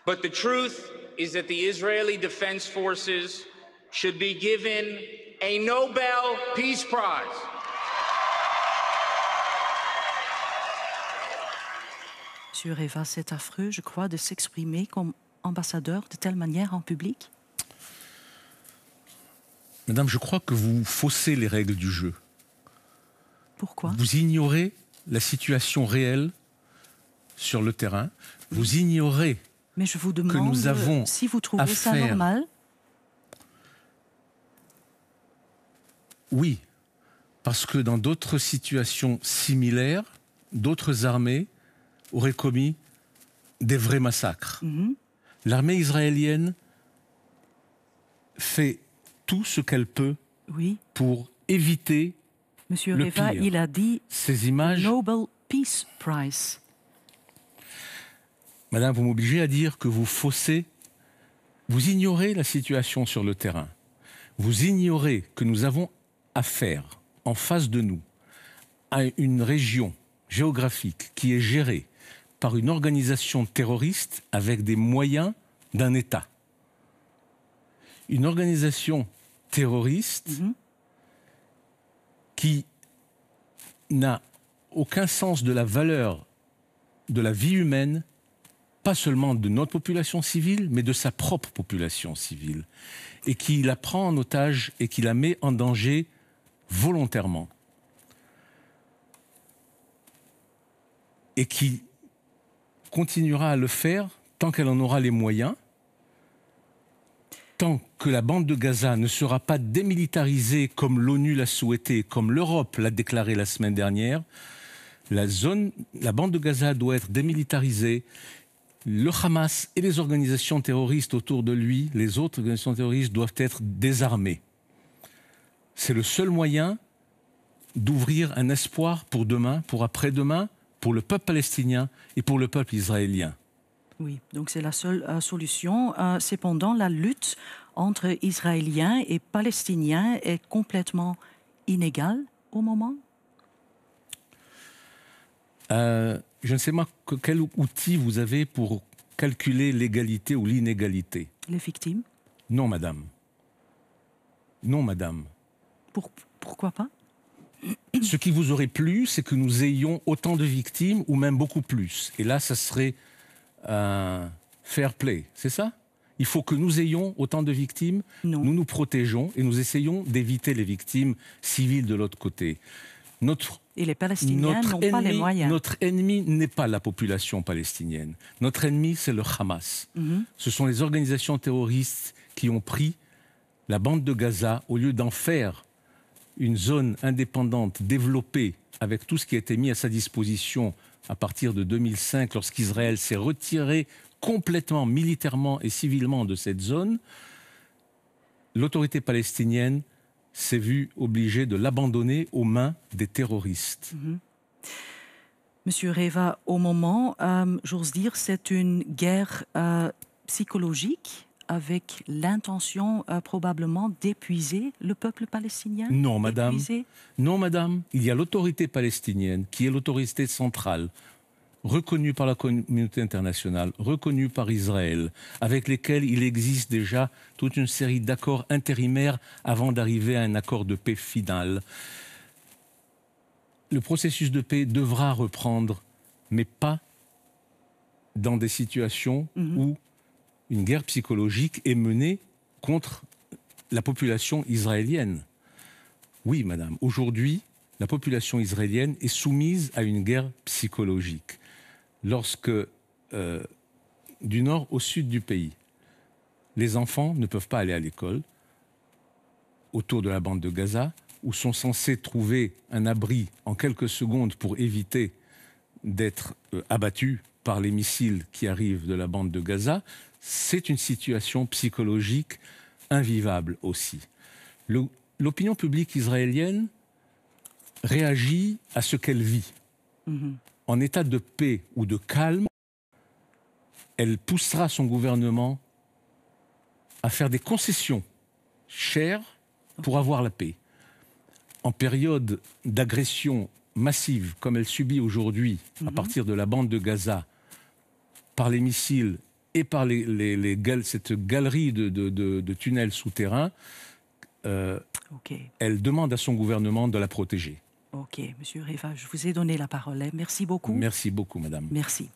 But the truth is that the Israeli Defense Forces should be given a Nobel Peace Prize. Monsieur Reva, c'est affreux, je crois, de s'exprimer comme ambassadeur de telle manière en public. Madame, je crois que vous faussez les règles du jeu. Pourquoi? Vous ignorez la situation réelle sur le terrain. Vous ignorez Mais je vous demande que nous avons si vous trouvez ça affaire... normal. Oui, parce que dans d'autres situations similaires, d'autres armées auraient commis des vrais massacres. L'armée israélienne fait tout ce qu'elle peut pour éviter Monsieur le Reva, pire. il a dit Ces images... Nobel Peace Prize. Madame, vous m'obligez à dire que vous faussez, vous ignorez la situation sur le terrain. Vous ignorez que nous avons affaire, en face de nous, à une région géographique qui est gérée par une organisation terroriste avec des moyens d'un État. Une organisation terroriste qui n'a aucun sens de la valeur de la vie humaine, pas seulement de notre population civile, mais de sa propre population civile, et qui la prend en otage et qui la met en danger volontairement. Et qui continuera à le faire tant qu'elle en aura les moyens, tant que la bande de Gaza ne sera pas démilitarisée comme l'ONU l'a souhaité, comme l'Europe l'a déclaré la semaine dernière. La bande de Gaza doit être démilitarisée. Le Hamas et les organisations terroristes autour de lui, les autres organisations terroristes, doivent être désarmées. C'est le seul moyen d'ouvrir un espoir pour demain, pour après-demain, pour le peuple palestinien et pour le peuple israélien. Oui, donc c'est la seule solution. Cependant, la lutte entre Israéliens et Palestiniens est complètement inégale au moment. Je ne sais pas quel outil vous avez pour calculer l'égalité ou l'inégalité. Les victimes? Non, madame. Non, madame. Pourquoi pas? Ce qui vous aurait plu, c'est que nous ayons autant de victimes ou même beaucoup plus. Et là, ça serait un fair play, c'est ça? Il faut que nous ayons autant de victimes. Non. Nous nous protégeons et nous essayons d'éviter les victimes civiles de l'autre côté. Et les Palestiniens n'ont pas les moyens. Notre ennemi n'est pas la population palestinienne. Notre ennemi, c'est le Hamas. Ce sont les organisations terroristes qui ont pris la bande de Gaza, au lieu d'en faire une zone indépendante, développée, avec tout ce qui a été mis à sa disposition à partir de 2005, lorsqu'Israël s'est retiré complètement, militairement et civilement de cette zone. L'autorité palestinienne s'est vue obligée de l'abandonner aux mains des terroristes. Monsieur Reva, au moment, j'ose dire, c'est une guerre psychologique avec l'intention probablement d'épuiser le peuple palestinien? Non, madame. Non, madame. Il y a l'autorité palestinienne, qui est l'autorité centrale, reconnue par la communauté internationale, reconnue par Israël, avec lesquels il existe déjà toute une série d'accords intérimaires avant d'arriver à un accord de paix final. Le processus de paix devra reprendre, mais pas dans des situations où une guerre psychologique est menée contre la population israélienne. Oui, madame, aujourd'hui, la population israélienne est soumise à une guerre psychologique. Lorsque, du nord au sud du pays, les enfants ne peuvent pas aller à l'école autour de la bande de Gaza, où sont censés trouver un abri en quelques secondes pour éviter d'être abattus par les missiles qui arrivent de la bande de Gaza, c'est une situation psychologique invivable aussi. L'opinion publique israélienne réagit à ce qu'elle vit. En état de paix ou de calme, elle poussera son gouvernement à faire des concessions chères pour avoir la paix. En période d'agression massive, comme elle subit aujourd'hui à partir de la bande de Gaza, par les missiles et par cette galerie de tunnels souterrains, Ok, elle demande à son gouvernement de la protéger. ok, Monsieur Reva, je vous ai donné la parole. Hein. Merci beaucoup. Merci beaucoup, madame. Merci.